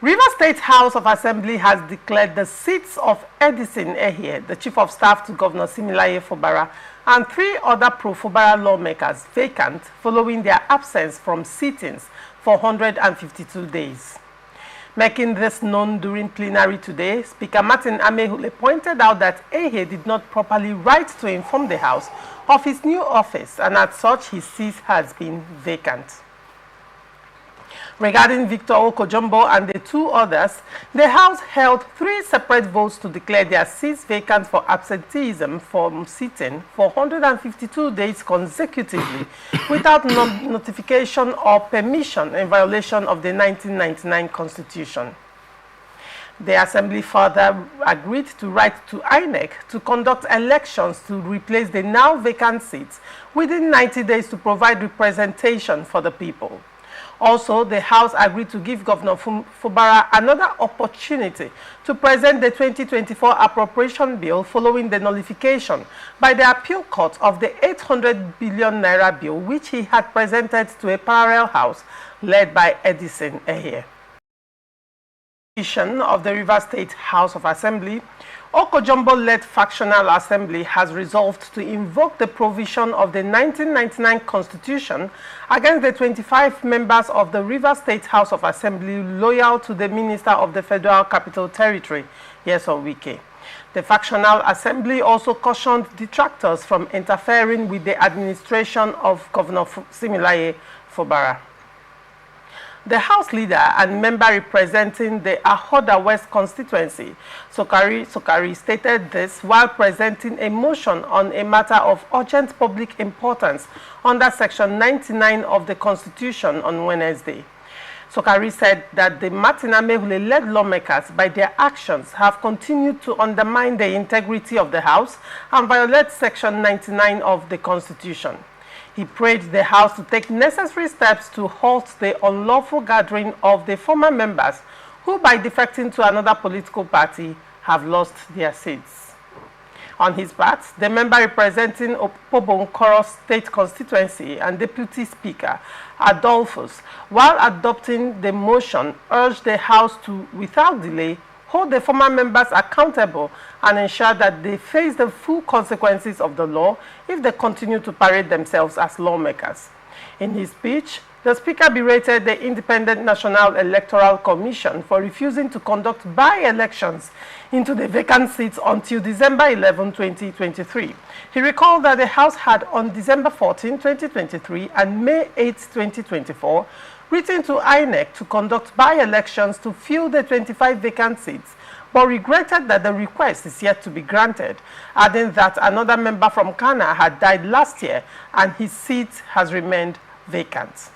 River State House of Assembly has declared the seats of Edison Ehie, the Chief of Staff to Governor Similaiyi Fubara, and 3 other Pro-Fubara lawmakers vacant following their absence from sittings for 152 days. Making this known during plenary today, Speaker Martin Amehule pointed out that Ehie did not properly write to inform the House of his new office, and as such his seat has been vacant. Regarding Victor Okojumbo and the 2 others, the House held 3 separate votes to declare their seats vacant for absenteeism from sitting for 152 days consecutively without notification or permission in violation of the 1999 Constitution. The Assembly further agreed to write to Inec to conduct elections to replace the now vacant seats within 90 days to provide representation for the people. Also, the House agreed to give Governor Fubara another opportunity to present the 2024 appropriation bill following the nullification by the appeal court of the 800 billion naira bill which he had presented to a parallel house led by Edison Ehie. Of the River State House of Assembly, Okojumbo-led factional assembly has resolved to invoke the provision of the 1999 Constitution against the 25 members of the River State House of Assembly loyal to the Minister of the Federal Capital Territory, Nyesom Wike. The factional assembly also cautioned detractors from interfering with the administration of Governor Similaiyi Fubara. The House leader and member representing the Ahoda West constituency, Sokari, stated this while presenting a motion on a matter of urgent public importance under Section 99 of the Constitution on Wednesday. Sokari said that the Martin Amehule-led lawmakers, by their actions, have continued to undermine the integrity of the House and violate Section 99 of the Constitution. He prayed the House to take necessary steps to halt the unlawful gathering of the former members who, by defecting to another political party, have lost their seats. On his part, the member representing Opobonkoro State Constituency and Deputy Speaker Adolphus, while adopting the motion, urged the House to, without delay, hold the former members accountable and ensure that they face the full consequences of the law if they continue to parade themselves as lawmakers. In his speech, the Speaker berated the Independent National Electoral Commission for refusing to conduct by-elections into the vacant seats until December 11, 2023. He recalled that the House had on December 14, 2023 and May 8, 2024 written to Inec to conduct by-elections to fill the 25 vacant seats, but regretted that the request is yet to be granted, adding that another member from Kana had died last year and his seat has remained vacant.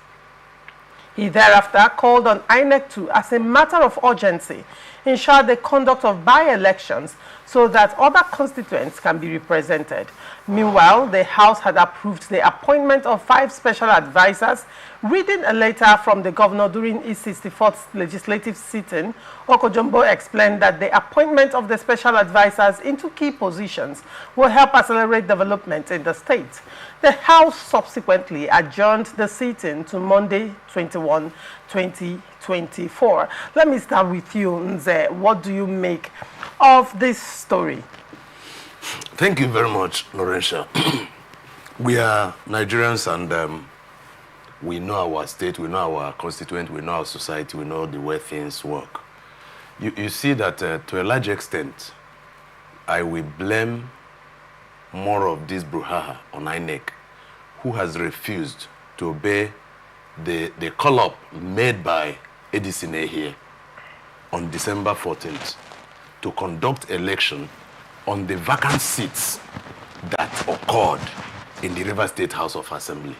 He thereafter called on Inec to, as a matter of urgency, ensure the conduct of by-elections so that other constituents can be represented. Meanwhile, the House had approved the appointment of 5 special advisors. Reading a letter from the governor during his 64th legislative sitting, Okojumbo explained that the appointment of the special advisors into key positions will help accelerate development in the state. The House subsequently adjourned the sitting to Monday, 21, 2024. Let me start with you, Nze. What do you make of this story? Thank you very much, Laurentia. We are Nigerians and we know our state, we know our constituent, we know our society, we know the way things work. You see that to a large extent, I will blame more of this brouhaha on Inec, who has refused to obey the call-up made by Edison Ehie on December 14th to conduct election on the vacant seats that occurred in the River State House of Assembly.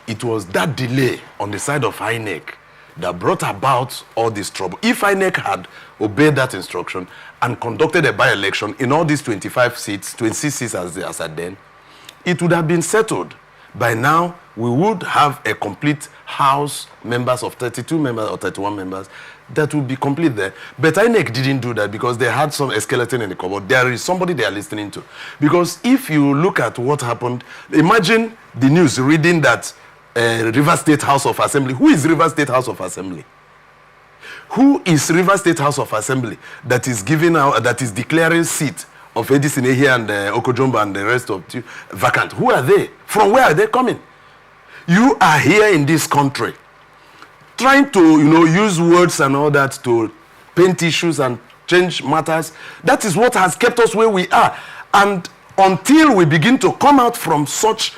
It was that delay on the side of Inec that brought about all this trouble. If Inec had obeyed that instruction and conducted a by-election in all these 25 seats, 26 seats as at then, it would have been settled. By now, we would have a complete House members of 32 members or 31 members that would be complete there. But Inec didn't do that because they had some skeleton in the cupboard. There is somebody they are listening to. Because if you look at what happened, imagine the news reading that River State House of Assembly. Who is River State House of Assembly? who is Rivers State House of Assembly that is giving out, that is declaring seat of Edison Ehie and Okojombo and the rest of vacant? Who are they? From where are they coming? You are here in this country trying to, use words and all that to paint issues and change matters. That is what has kept us where we are. And until we begin to come out from such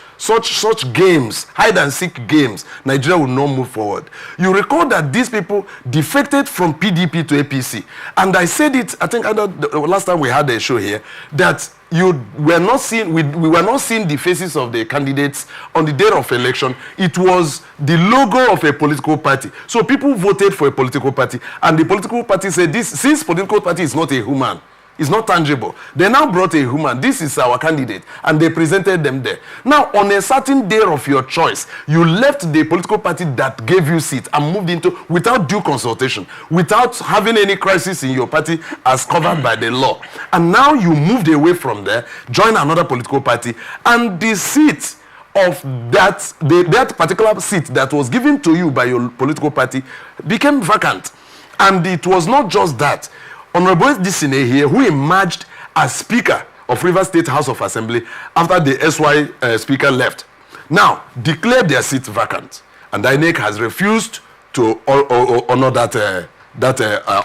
games, hide and seek games, Nigeria will not move forward. You recall that these people defected from PDP to APC. And I said it, I think the last time we had a show here, that we were not seeing the faces of the candidates on the day of election. It was the logo of a political party. So people voted for a political party, and the political party said, since political party is not a human, it's not tangible, they now brought a human. This is our candidate, and they presented them there. Now, on a certain day of your choice, you left the political party that gave you seat and moved into, without due consultation, without having any crisis in your party as covered by the law. And now you moved away from there, joined another political party, and the seat of that particular seat that was given to you by your political party became vacant. And it was not just that. Honorable Edison Ehie, who emerged as Speaker of Rivers State House of Assembly after the SY Speaker left, now declared their seat vacant. And the Inec has refused to honor that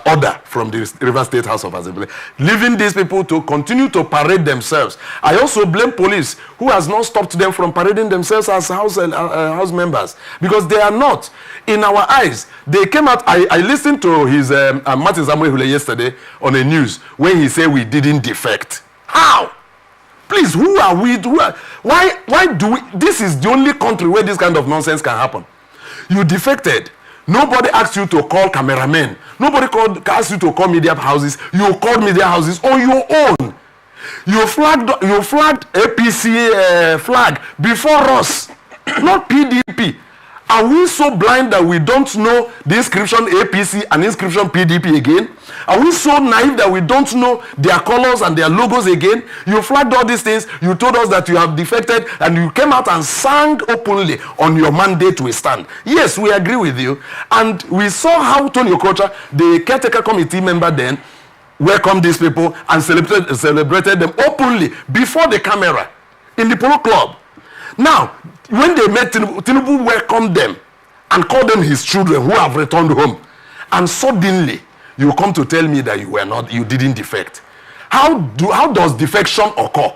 order from the Rivers State House of Assembly, leaving these people to continue to parade themselves. I also blame police, who has not stopped them from parading themselves as house members, because they are not. In our eyes, they came out. I listened to his Martin Samuel yesterday on the news when he said we didn't defect. How? Please, who are we? Why do we? This is the only country where this kind of nonsense can happen. You defected. Nobody asked you to call cameramen. Nobody asked you to call media houses. You called media houses on your own. You flagged APC flag before us, not PDP. Are we so blind that we don't know the inscription APC and inscription PDP again? Are we so naive that we don't know their colors and their logos again? You flagged all these things. You told us that you have defected, and you came out and sang openly on your mandate we stand. Yes, we agree with you. And we saw how Tony Okocha, the caretaker committee member then, welcomed these people and celebrated them openly before the camera in the Polo Club. Now, when they met Tinubu welcomed them and called them his children who have returned home. And suddenly, you come to tell me that you didn't defect. How does defection occur?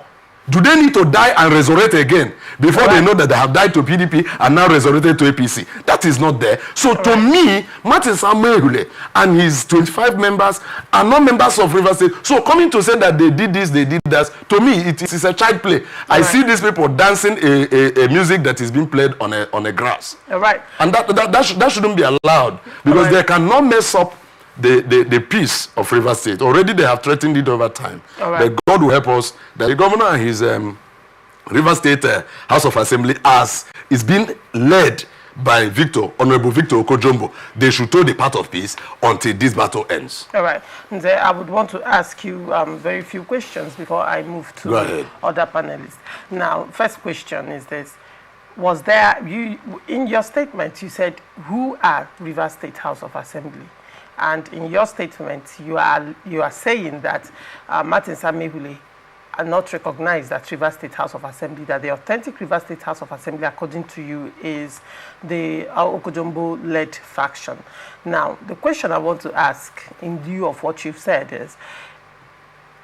Do they need to die and resurrect again before they know that they have died to PDP and now resurrected to APC? That is not there. So to me, Martin Samuel and his 25 members are not members of Rivers State. So coming to say that they did this, they did that, to me, it is a child play. I see these people dancing a music that is being played on a grass. And that shouldn't be allowed, because they cannot mess up the peace of Rivers State. Already they have threatened it over time. But God will help us that the governor and his Rivers State House of Assembly, as is being led by Honorable Victor Okojombo, they should toe the path of peace until this battle ends. All right. Nze, I would want to ask you very few questions before I move to other panelists. Now, first question is this. Was there, in your statement, you said, who are Rivers State House of Assembly? And in your statement, you are saying that Martin Samuel are not recognized at Rivers State House of Assembly, that the authentic Rivers State House of Assembly, according to you, is the Okojombo-led faction. Now, the question I want to ask, in view of what you've said,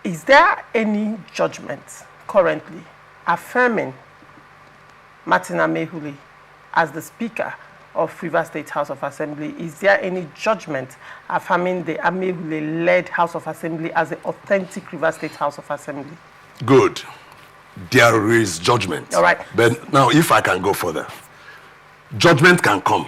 is there any judgment currently affirming Martin Samuel as the Speaker of Rivers State House of Assembly? Is there any judgment affirming the Amehule-led House of Assembly as the authentic Rivers State House of Assembly? Good. There is judgment. All right. But now, if I can go further, judgment can come.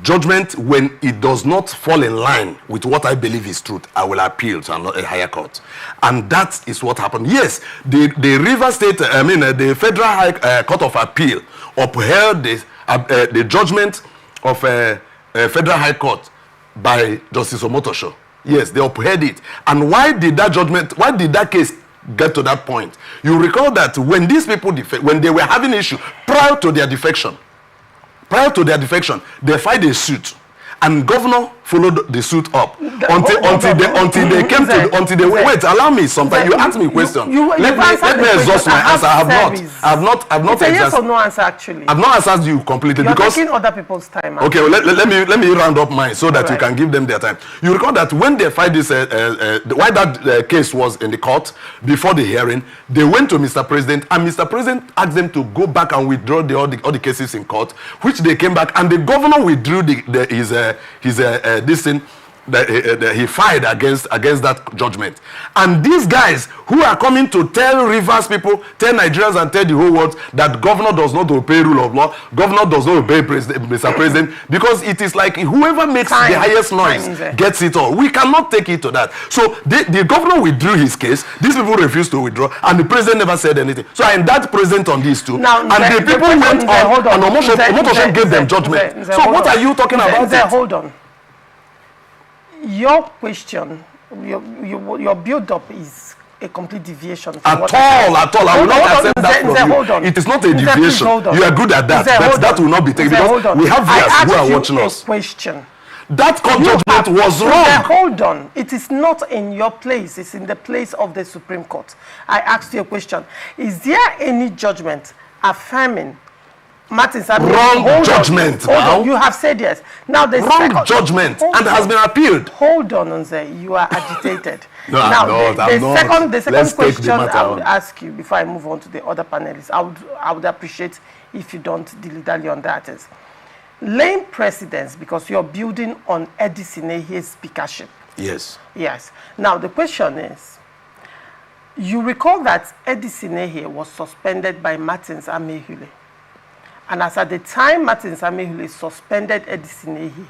Judgment, when it does not fall in line with what I believe is truth, I will appeal to a higher court. And that is what happened. Yes, the Rivers State, the Federal High Court of Appeal upheld the judgment of Federal High Court by Justice Omotosho. Yes, they upheld it. And why did that case get to that point? You recall that when these people when they were having issue prior to their defection, they filed a suit. And Governor followed the suit up until they came to the wait. Allow me. Sometimes you ask me a question. Let me exhaust my answer. I've not it's a yes or no answer actually. I've not answered you completely because taking other people's time. Okay, well, let me round up mine so that you can give them their time. You recall that when they filed this, why that case was in the court before the hearing, they went to Mr. President, and Mr. President asked them to go back and withdraw all the cases in court, which they came back, and the governor withdrew this thing that he filed against that judgment. And these guys who are coming to tell Rivers people, tell Nigerians and tell the whole world that governor does not obey rule of law, governor does not obey Mr. President, because it is like whoever makes the highest noise gets it all. We cannot take it to that. So the governor withdrew his case, these people refused to withdraw, and the president never said anything. So I am that present on these two. Now, and the people went on, and Omotosho gave them judgment. So what are you talking about? Hold on. Your question, your build-up is a complete deviation. At all. I will not accept that from you. It is not a deviation. You are good at that. That will not be taken because we have viewers who are watching us. Question. That court judgment was wrong. Hold on. It is not in your place. It's in the place of the Supreme Court. I asked you a question. Is there any judgment affirming Martin Samuel? Wrong judgment. Hold on. You have said yes. Now the wrong judgment and has been appealed. Hold on, Nze. You are agitated. No, now, the second question I would ask you before I move on to the other panelists, I would appreciate if you don't dilly-dally on that, is laying precedence because you're building on Edison Ehie's speakership. Yes. Yes. Now the question is, you recall that Edison Ehie was suspended by Martins Amehule. And as at the time Martins Amehule suspended Edison Ehie,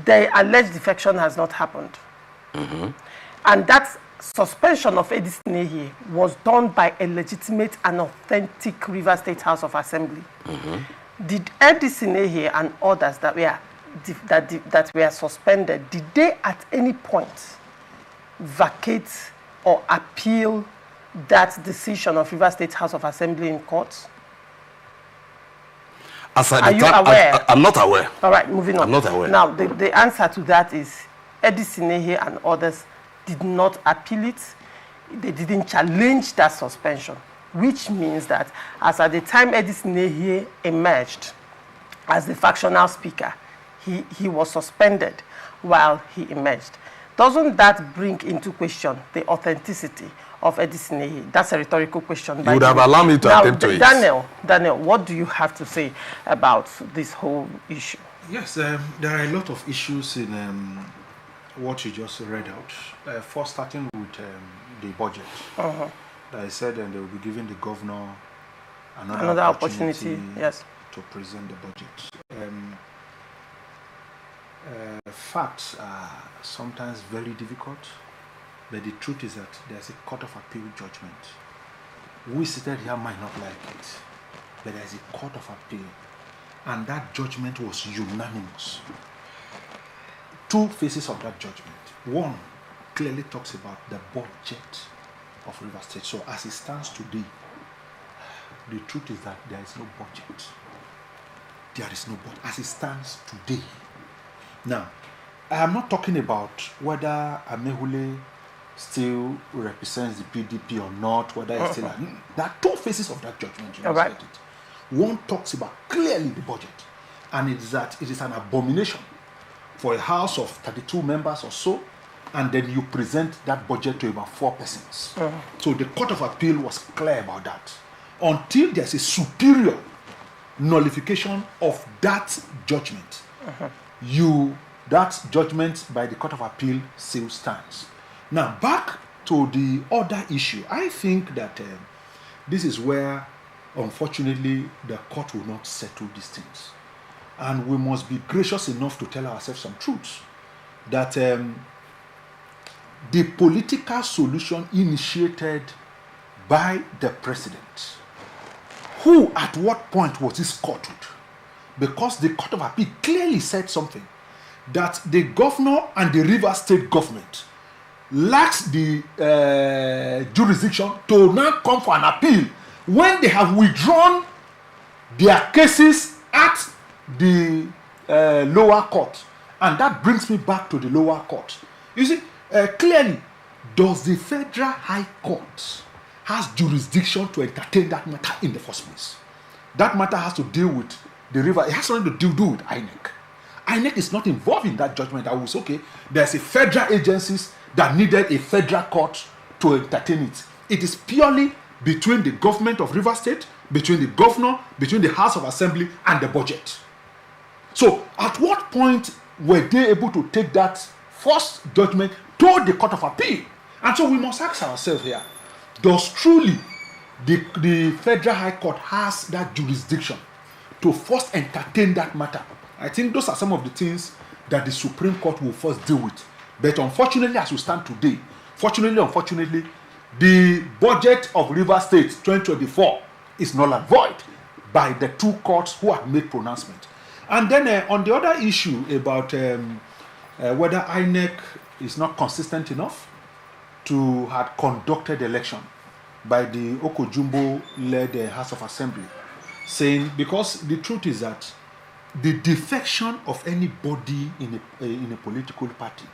the alleged defection has not happened. And that suspension of Edison Ehie was done by a legitimate and authentic River State House of Assembly. Did Edison Ehie and others that were suspended, did they at any point vacate or appeal that decision of River State House of Assembly in court? Are you aware? I'm not aware. All right, moving on. I'm not aware. Now, the answer to that is Edison Ehie and others did not appeal it. They didn't challenge that suspension, which means that as at the time Edison Ehie emerged as the factional speaker, he was suspended while he emerged. Doesn't that bring into question the authenticity of Edison Ehie? That's a rhetorical question. You would have allowed me to attempt to it. Daniel, what do you have to say about this whole issue? Yes, there are a lot of issues in what you just read out. First, starting with the budget. I said they will be giving the governor another opportunity yes, to present the budget. Facts are sometimes very difficult, but the truth is that there's a court of appeal judgment. We seated here might not like it, but there's a court of appeal, and that judgment was unanimous. Two phases of that judgment. One clearly talks about the budget of River State. So as it stands today, the truth is that there is no budget. There is no budget as it stands today. Now, I am not talking about whether Amehule still represents the PDP or not, whether it's still... There are two phases of that judgment. You right. It. One talks about clearly the budget, and it is that it is an abomination for a house of 32 members or so, and then you present that budget to about 4 persons. So the Court of Appeal was clear about that. Until there's a superior nullification of that judgment, that judgment by the Court of Appeal still stands. Now, back to the other issue, I think that this is where, unfortunately, the court will not settle these things. And we must be gracious enough to tell ourselves some truths. That the political solution initiated by the president, who at what point was this courted? Because the Court of Appeal clearly said something, that the governor and the River State government lacks the jurisdiction to now come for an appeal when they have withdrawn their cases at the lower court And that brings me back to the lower court. You see, clearly, does the Federal High Court has jurisdiction to entertain that matter in the first place? That matter has to deal with the river. It has nothing to do with INEC. INEC is not involved in that judgment. I was okay. There's a federal agencies that needed a federal court to entertain it. It is purely between the government of Rivers State, between the governor, between the House of Assembly, and the budget. So, at what point were they able to take that first judgment to the Court of Appeal? And so we must ask ourselves here, does truly the Federal High Court has that jurisdiction to first entertain that matter? I think those are some of the things that the Supreme Court will first deal with. But unfortunately, as we stand today, unfortunately, the budget of Rivers State 2024 is null and void by the two courts who have made pronouncement. And then on the other issue about whether INEC is not consistent enough to have conducted election by the Okojumbo-led House of Assembly, saying, because the truth is that the defection of anybody in a political party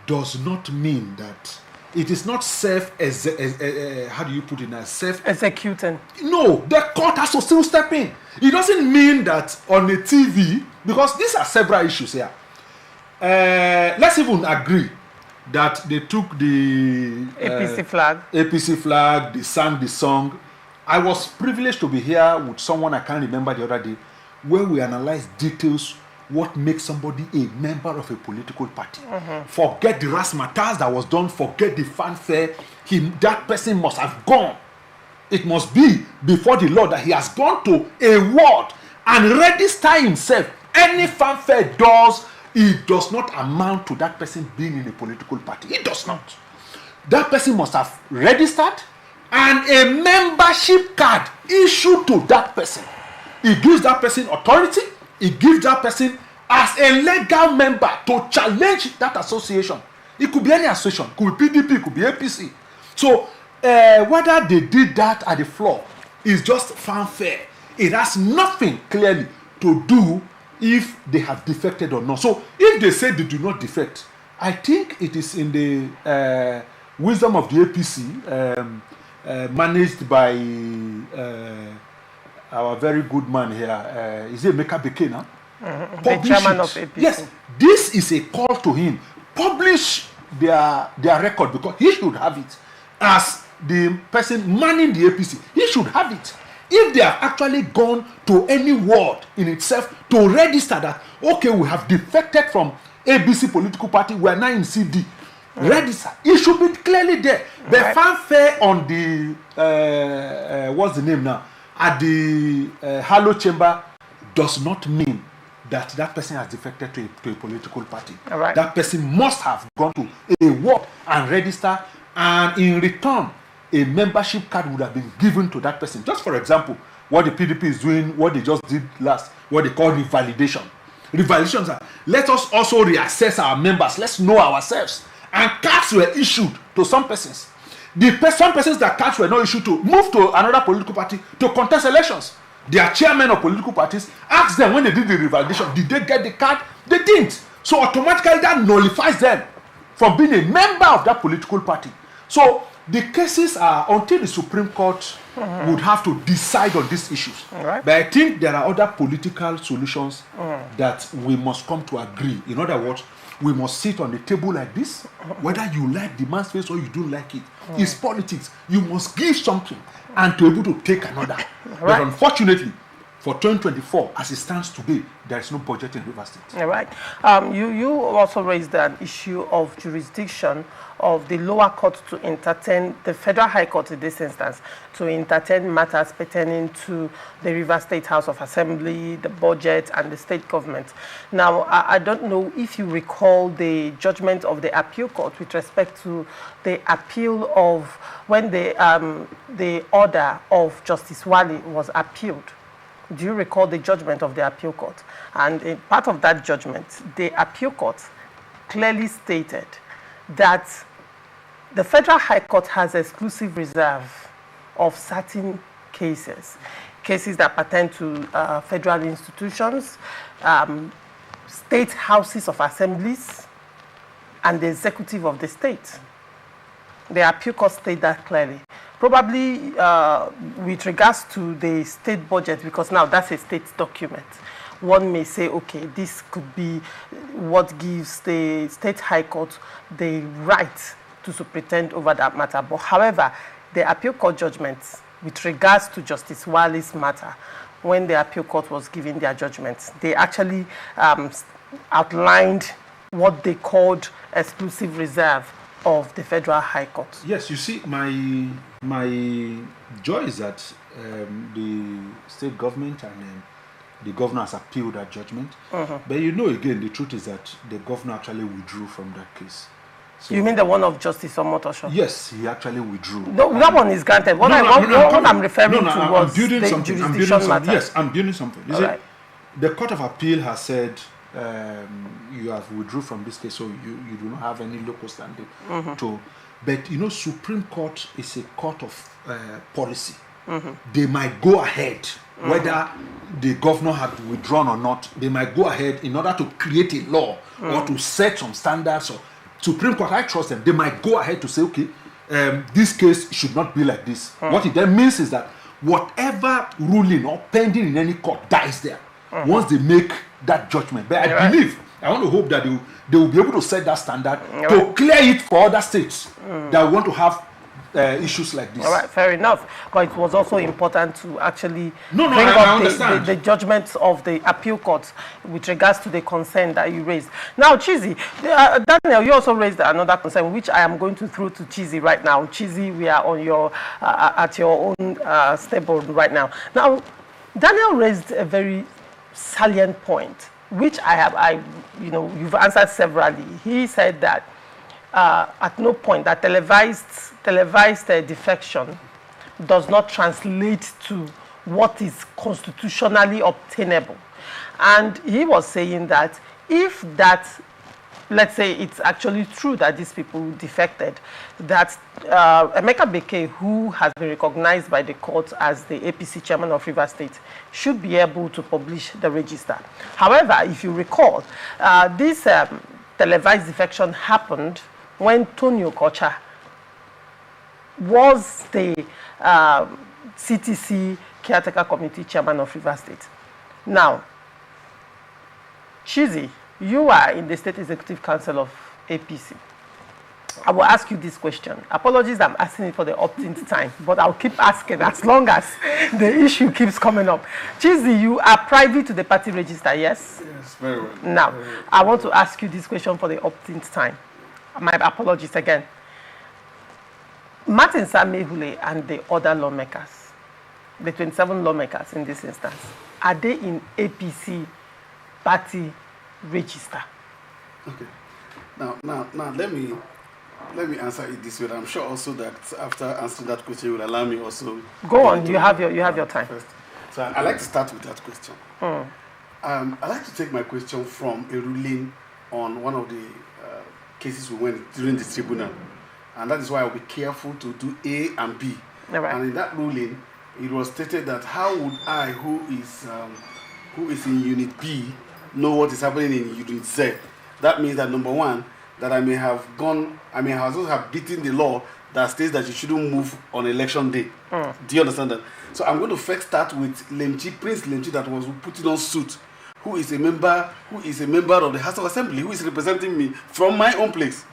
does not mean that it is not how do you put it now? Executing. No, the court has to still step in. It doesn't mean that on a TV, because these are several issues here. Let's even agree that they took the APC flag, they sang the song. I was privileged to be here with someone I can't remember the other day, where we analyzed details what makes somebody a member of a political party. Forget the razzmatazz that was done, forget the fanfare. That person must have gone. It must be before the law that he has gone to a ward and register himself. Any fanfare it does not amount to that person being in a political party. It does not. That person must have registered and a membership card issued to that person. It gives that person authority. It gives that person as a legal member to challenge that association. It could be any association. It could be PDP, it could be APC. So whether they did that at the floor is just fanfare. It has nothing clearly to do if they have defected or not. So if they say they do not defect, I think it is in the wisdom of the APC managed by our very good man here, is it Meka Beke now? The chairman of APC. Yes, this is a call to him. Publish their record, because he should have it as the person manning the APC. He should have it. If they have actually gone to any ward in itself to register that, okay, we have defected from ABC political party, we are now in CD. Register. It should be clearly there. The fanfare on the what's the name now? At the Hallow Chamber does not mean that that person has defected to a political party. That person must have gone to a ward and register, and in return, a membership card would have been given to that person. Just for example, what the PDP is doing, what they just did last, what they call revalidation. Revalidations are, let us also reassess our members, let's know ourselves. And cards were issued to some persons. Some persons that cards were not issued to move to another political party to contest elections. Their chairmen of political parties asked them when they did the revalidation, did they get the card? They didn't. So automatically that nullifies them from being a member of that political party. So the cases are until the Supreme Court would have to decide on these issues. But I think there are other political solutions that we must come to agree. In other words, we must sit on the table like this, whether you like the man's face or you don't like it. It's politics. You must give something and to be able to take another. But unfortunately, for 2024, as it stands today, there is no budget in Rivers State. All right. You also raised an issue of jurisdiction of the lower court to entertain, the Federal High Court in this instance, to entertain matters pertaining to the Rivers State House of Assembly, the budget, and the state government. Now, I don't know if you recall the judgment of the appeal court with respect to the appeal of when the order of Justice Wali was appealed. Do you recall the judgment of the appeal court? And in part of that judgment, the appeal court clearly stated that the Federal High Court has exclusive reserve of certain cases that pertain to federal institutions, state houses of assemblies and the executive of the state. The appeal court state that clearly. Probably with regards to the state budget, because now that's a state document, one may say, okay, this could be what gives the state high court the right to superintend over that matter. But however, the appeal court judgments with regards to Justice Wale's matter, when the appeal court was giving their judgments, they actually outlined what they called exclusive reserve of the Federal High Court. Yes, you see, my joy is that the state government and the governor has appealed that judgment. But you know, again, the truth is that the governor actually withdrew from that case. So, you mean the one of Justice Omotosho? Yes, he actually withdrew. No, that one is granted. What I'm referring to was the jurisdiction matter. Yes, I'm building something. You see, right. The Court of Appeal has said you have withdrew from this case, so you do not have any local standing to. But you know, Supreme Court is a court of policy. They might go ahead, whether the governor had withdrawn or not. They might go ahead in order to create a law or to set some standards. Or Supreme Court, I trust them. They might go ahead to say, okay, this case should not be like this. What it then means is that whatever ruling or pending in any court dies there once they make that judgment. But I believe, I want to hope that they will be able to set that standard to clear it for other states that want to have issues like this. All right, fair enough. But it was also important to actually bring up the judgments of the appeal courts with regards to the concern that you raised. Now, Chizzy, Daniel, you also raised another concern, which I am going to throw to Chizzy right now. Chizzy, we are on your at your own stable right now. Now, Daniel raised a very salient point, which you've answered severally. He said that at no point that televised defection does not translate to what is constitutionally obtainable. And he was saying that if that, let's say it's actually true that these people defected, that Emeka Bekee, who has been recognized by the court as the APC chairman of Rivers State, should be able to publish the register. However, if you recall, this televised defection happened when Tony Okocha was the CTC caretaker committee chairman of Rivers State. Now, Chizzy, you are in the State Executive Council of APC. I will ask you this question. Apologies, I'm asking it for the opt-in time, but I'll keep asking as long as the issue keeps coming up. Chizzy, you are privy to the party register, yes? Yes, very well. Now, I want to ask you this question for the opt-in time. My apologies again. Martin Samehule and the other lawmakers, the 27 lawmakers in this instance, are they in APC party register? Okay. Now, let me answer it this way. I'm sure also that after answering that question, you will allow me also. Go on. You have your time. First. So I like to start with that question. I like to take my question from a ruling on one of the cases we went during the tribunal, and that is why I'll be careful to do A and B. Right. And in that ruling, it was stated that how would I, who is in Unit B, know what is happening in Unit Z? That means that number one, that I may also have beaten the law that states that you shouldn't move on election day. Do you understand that? So I'm going to first start with Prince Lemchi, that was putting on suit, who is a member of the House of Assembly, who is representing me from my own place.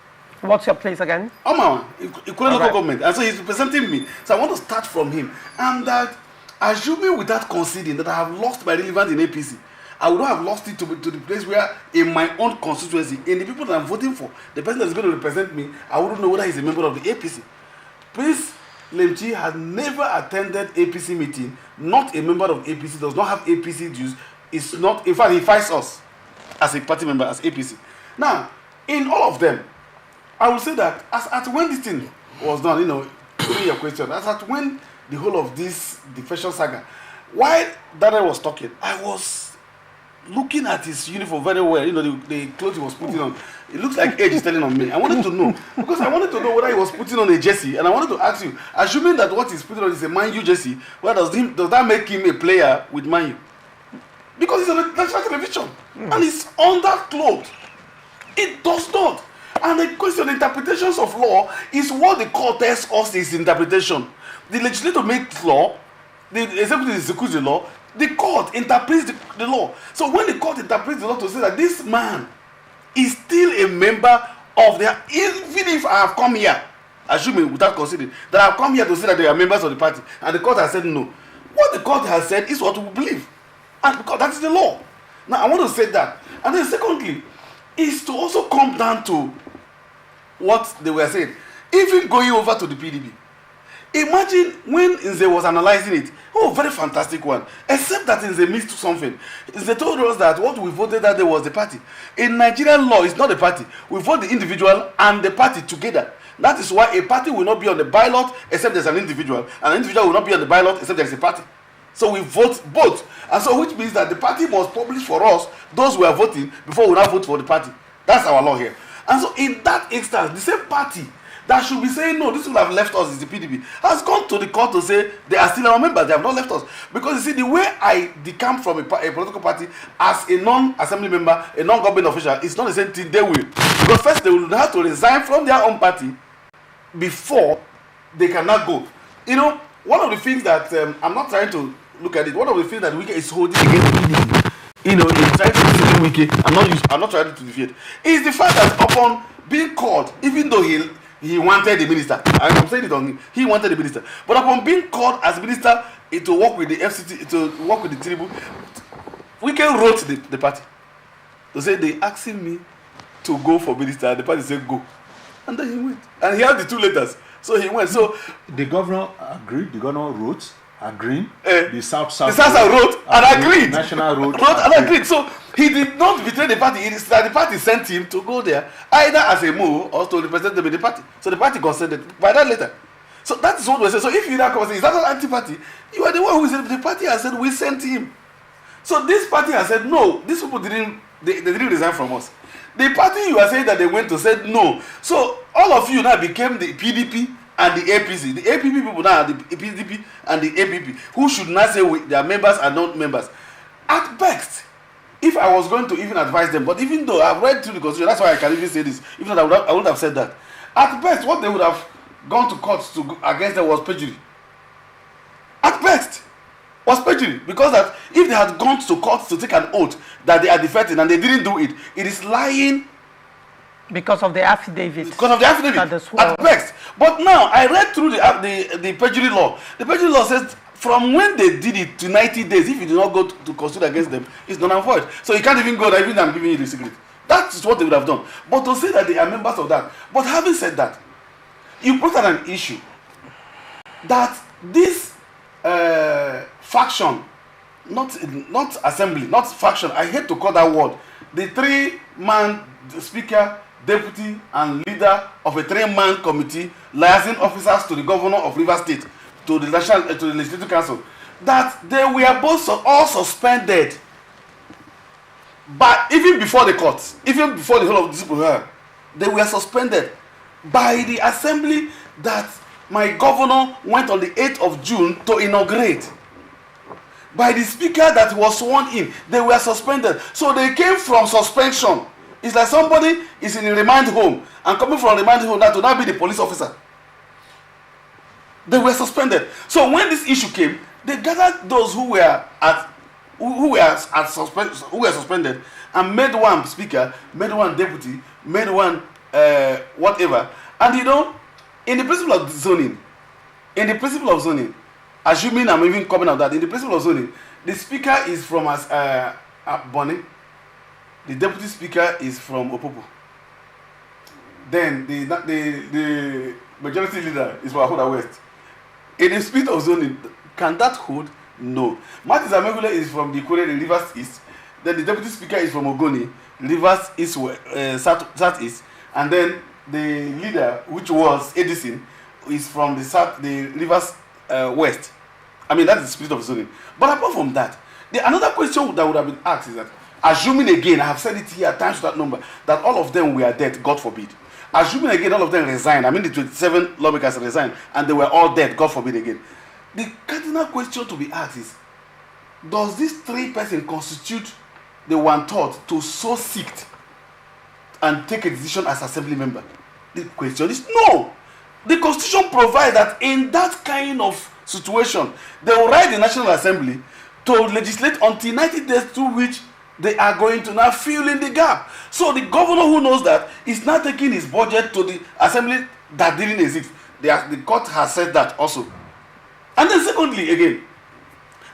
What's your place again? Omawa, Ikure local government. And so he's representing me. So I want to start from him. And that, assuming without conceding that I have lost my relevance in APC, I would not have lost it to the place where, in my own constituency, in the people that I'm voting for, the person that is going to represent me, I wouldn't know whether he's a member of the APC. Prince Lemchi has never attended APC meeting, not a member of APC, does not have APC dues, is not, in fact, he fights us as a party member, as APC. Now, in all of them, I will say that as at when this thing was done, your question, as at when the whole of this Defection saga, while Daniel was talking, I was looking at his uniform very well, the clothes he was putting on. It looks like age is telling on me. I wanted to know, because I wanted to know whether he was putting on a jersey, and I wanted to ask you, assuming that what he's putting on is a Man U jersey, does that make him a player with Man U? because it's on the national television and it's under cloth. It does not. And the question, interpretations of law is what the court tells us is interpretation. The legislator makes law, the executive executes the law, the court interprets the law. So when the court interprets the law to say that this man is still a member of the, even if I have come here, assuming without considering, that I have come here to say that they are members of the party, and the court has said no. What the court has said is what we believe. And because that is the law. Now I want to say that. And then secondly, is to also come down to what they were saying. Even going over to the PDP. Imagine when Nze was analyzing it. Oh, very fantastic one. Except that Nze missed something. Nze told us that what we voted that day was the party. In Nigerian law, it's not the party. We vote the individual and the party together. That is why a party will not be on the ballot except there's an individual. And an individual will not be on the ballot except there's a party. So we vote both. And so which means that the party must publish for us those who are voting before we now vote for the party. That's our law here. And so in that instance, the same party that should be saying no, this will have left us is the PDP, has gone to the court to say they are still our members, they have not left us. Because you see, the way I decamp from a political party as a non-assembly member, a non-government official, it's not the same thing they will. Because first they will have to resign from their own party before they cannot go. You know, one of the things that I'm not trying to look at it, one of the things that Wike is holding against PDP, you know, in trying to defeat Wike, I'm not trying to defeat, is the fact that upon being called, even though he wanted the minister, I'm saying it on him, he wanted the minister, but upon being called as minister to work with the FCT, to work with the tribune, Wike wrote the party to say they asking me to go for minister, and the party said go, and then he went, and he had the two letters, so he went. So the governor agreed. The governor wrote, agreeing. The South wrote and agreed. National wrote and agreed. So he did not betray the party. It is that the party sent him to go there, either as a move or to represent them in the party. So the party consented by that letter. So that is what we say. So if you now come and say, is that an anti-party? You are the one who said the party has said we sent him. So this party has said no. These people didn't resign from us. The party you are saying that they went to said no. So all of you now became the PDP and the APC. The APP people now are the PDP and the APP, who should not say they are members and not members. At best, if I was going to even advise them, but even though I've read through the constitution, that's why I can even say this, even though I would have said that. At best, what they would have gone to court against them was perjury. At best, was perjury. Because that if they had gone to court to take an oath that they are defecting and they didn't do it, it is lying. Because of the affidavit. Because of the affidavit, at best. But now, I read through the perjury law. The perjury law says from when they did it to 90 days, if you do not go to constitute against them, it's null and void. So you can't even go there, even I'm giving you the secret. That is what they would have done. But to say that they are members of that. But having said that, you brought out an issue that this faction, not assembly, not faction, I hate to call that word, the three-man speaker, deputy and leader of a three-man committee liaising officers to the governor of Rivers State, to the legislative council, that they were both all suspended. But even before the courts, even before the whole of this people, they were suspended by the assembly that my governor went on the 8th of June to inaugurate. By the speaker that was sworn in, they were suspended. So they came from suspension. It's like somebody is in a remand home and coming from a remand home that to now be the police officer. They were suspended. So when this issue came, they gathered those who were suspended and made one speaker, made one deputy, made one whatever. And you know, in the principle of zoning, assuming I'm even coming out that in the principle of zoning, the speaker is from Bonny, the deputy speaker is from Opopo. Then the majority leader is from Ahoda West. In the spirit of zoning, can that hold? No. Martin Zamegule is from the Ikore, the Rivers East. Then the deputy speaker is from Ogoni, Rivers East, Southeast. And then the leader, which was Edison, is from the Rivers West. I mean, that's the spirit of zoning. But apart from that, another question that would have been asked is that, assuming again, I have said it here times to that number, that all of them were dead, God forbid. Assuming again, all of them resigned, I mean the 27 lawmakers resigned, and they were all dead, God forbid again. The cardinal question to be asked is, does this 3 person constitute the 1/3 to so sit and take a decision as assembly member? The question is no. The constitution provides that in that kind of situation, they will write the National Assembly to legislate until 90 days through which they are going to now fill in the gap. So the governor who knows that is now taking his budget to the assembly that didn't exist. The court has said that also. And then secondly, again,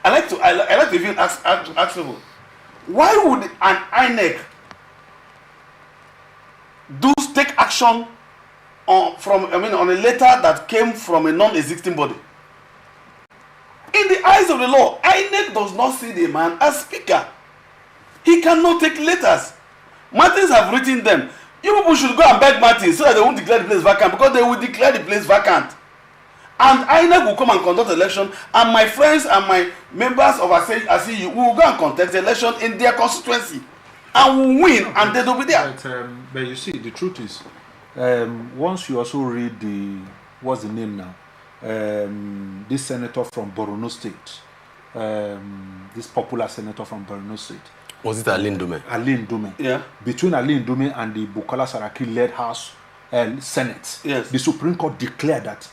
I like to even ask people, why would an INEC take action on a letter that came from a non-existing body? In the eyes of the law, INEC does not see the man as speaker. He cannot take letters. Martins have written them. You people should go and beg Martins so that they won't declare the place vacant, because they will declare the place vacant. And INEC will come and conduct election, and my friends and my members of ASEU will go and contest the election in their constituency, and will win, and they will be there. But you see, the truth is, once you also read what's the name now? This senator from Borno State, this popular senator from Borno State. Was it Ali Ndume? Ali Ndume. Yeah. Between Ali Ndume and the Bukola Saraki-led House Senate, yes, the Supreme Court declared that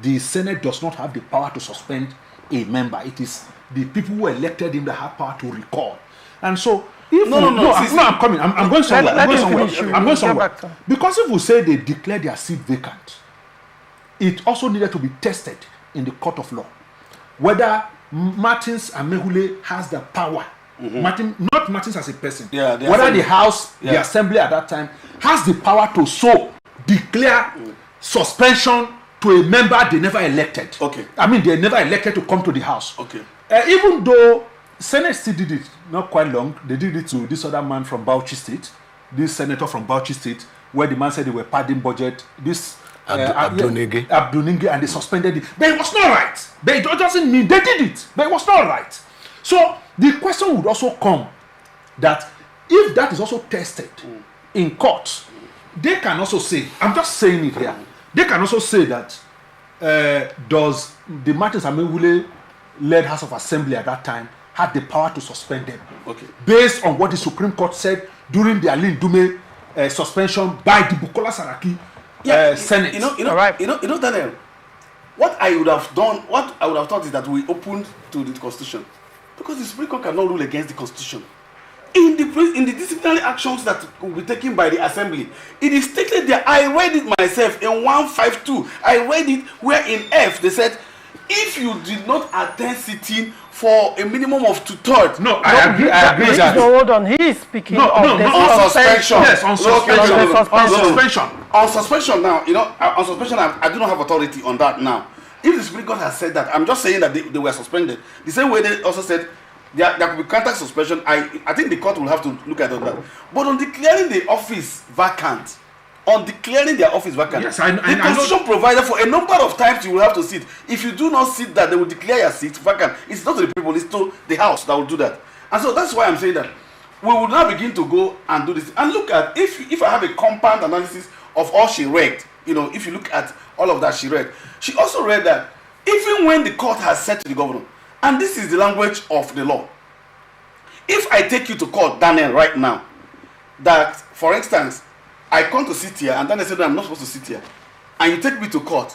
the Senate does not have the power to suspend a member. It is the people who elected him that have power to recall. And so, I'm coming. I'm going somewhere. I'm going somewhere. Because if we say they declare their seat vacant, it also needed to be tested in the court of law whether Martins and Mehule has the power. Not Martins as a person. Yeah, whether the House, the Assembly at that time has the power to so declare suspension to a member they never elected. Okay. I mean, they never elected to come to the House. Okay. Even though Senate still did it not quite long, they did it to this other man from Bauchi State, this senator from Bauchi State, where the man said they were padding budget. This Abdunige, and they suspended it. But it was not right. But it doesn't mean they did it. But it was not right. So the question would also come that if that is also tested in court, they can also say, I'm just saying it here, they can also say that does the Martins Amewule led House of Assembly at that time had the power to suspend them, based on what the Supreme Court said during the Ali Ndume suspension by the Bukola Saraki Senate. You know, Daniel, what I would have thought is that we opened to the Constitution, because the Supreme Court cannot rule against the Constitution. In the disciplinary actions that will be taken by the Assembly, it is stated there. I read it myself in 152. I read it where in F they said, if you did not attend sitting for a minimum of 2/3. No, I agree. Hold on, he is speaking on suspension. Yes, on suspension. On suspension now, on suspension, I do not have authority on that now. If the Supreme Court has said that, I'm just saying that they were suspended. The same way they also said there could be contact suspension. I think the court will have to look at that. But on declaring the office vacant, yes, the Constitution provided for a number of times you will have to sit. If you do not sit that, they will declare your seat vacant. It's not to the people, it's to the House that will do that. And so that's why I'm saying that we will now begin to go and do this. And look at, if I have a compound analysis of all she read, if you look at all of that she read, she also read that even when the court has said to the governor, and this is the language of the law, if I take you to court, Daniel, right now, that, for instance, I come to sit here, and then I said I'm not supposed to sit here, and you take me to court,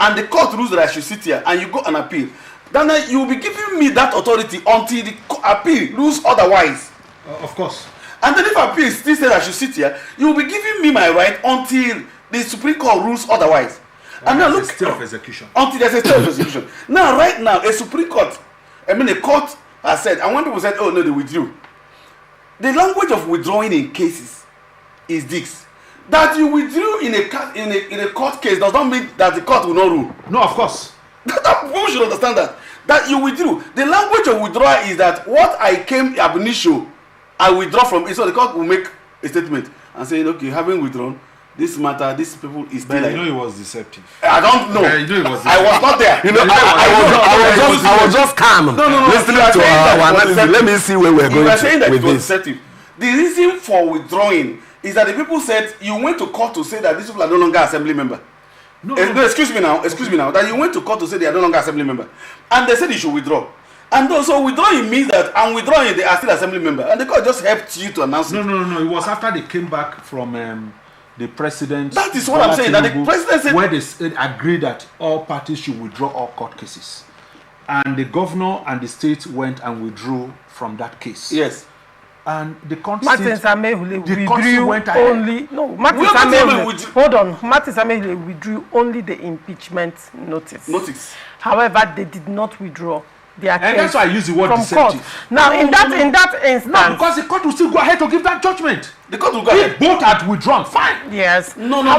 and the court rules that I should sit here, and you go and appeal, then you will be giving me that authority until the appeal rules otherwise. Of course. And then if appeal still says I should sit here, you will be giving me my right until the Supreme Court rules otherwise. And now look, stay of execution. Until there's a stay of execution. Now, right now, a Supreme Court, a court has said, and when people said, oh no, they withdrew. The language of withdrawing in cases is this: that you withdrew in a court case does not mean that the court will not rule. No, of course. People should understand that you withdrew. The language of withdrawal is that what I came ab initio, I withdraw from it. So the court will make a statement and say, okay, having withdrawn, this matter, this people is still. But it was deceptive. I don't know. It was I was not there. I was just calm. No. Listening to our analysis. Let me see where we're going to saying that with it was this. Deceptive. The reason for withdrawing is that the people said you went to court to say that these people are no longer assembly member. No, excuse me now. That you went to court to say they are no longer assembly member, and they said you should withdraw. And also withdrawing means that I'm withdrawing, they are still assembly member, and the court just helped you to announce it. No. It was after they came back from the president. That is what I'm saying. That the president said, where they agreed that all parties should withdraw all court cases, and the governor and the state went and withdrew from that case. Yes. And the court Martin Samehule withdrew only. No, Martin Samehule. Hold on. Martin Samehule withdrew only the impeachment notice. However, they did not withdraw their case. And that's why I use the word deceptive. Court. Now, in that instance, no, because the court will still go ahead to give that judgment. The court will go ahead. Both had withdrawn. Fine. Yes. No. If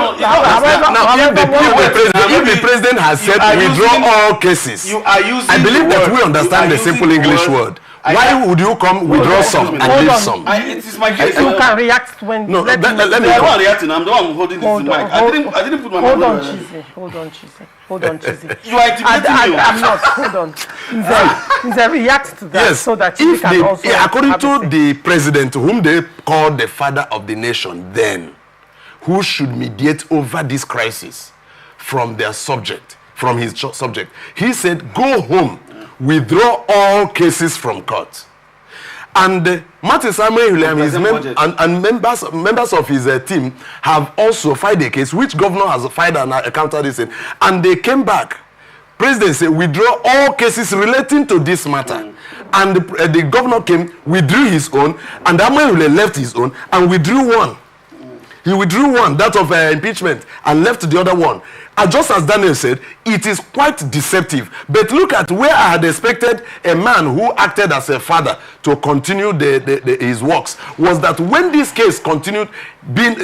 the president has said withdraw all cases, you are using. I believe that we understand the simple English word. Why would you come withdraw some and leave some? It is my case. You can react when. No, let me. I'm the one reacting. I'm the one holding this mic. I didn't put my hold on, Chizzy. You are intimidating me. I'm not. Hold on. Nze react to that, yes, so that you can also. According to the president, whom they call the father of the nation, then who should mediate over this crisis from their subject, from his subject, he said, "Go home. Withdraw all cases from court." And Martin Samehule and his members of his team have also filed a case, which governor has filed and countered this in, and they came back. President said, withdraw all cases relating to this matter. And the governor came, withdrew his own, and Samehule left his own and withdrew one. He withdrew one, that of impeachment, and left the other one. And just as Daniel said, it is quite deceptive. But look at where I had expected a man who acted as a father to continue his works, was that when this case continued being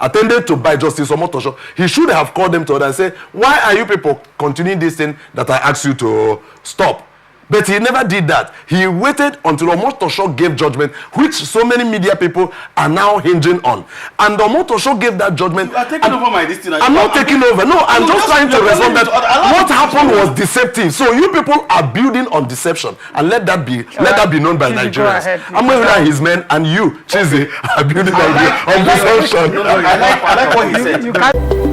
attended to by Justice Omotosho, he should have called them to order and said, why are you people continuing this thing that I asked you to stop? But he never did that. He waited until Omotosho gave judgment, which so many media people are now hinging on. And Omotosho gave that judgment. You are taking over my destiny. I'm not taking over. No, I'm just trying to respond that what happened was deceptive. So you people are building on deception, and let that be known by Nigerians. Samehule and his men and you, Chizzy, are building on deception. I like what he said.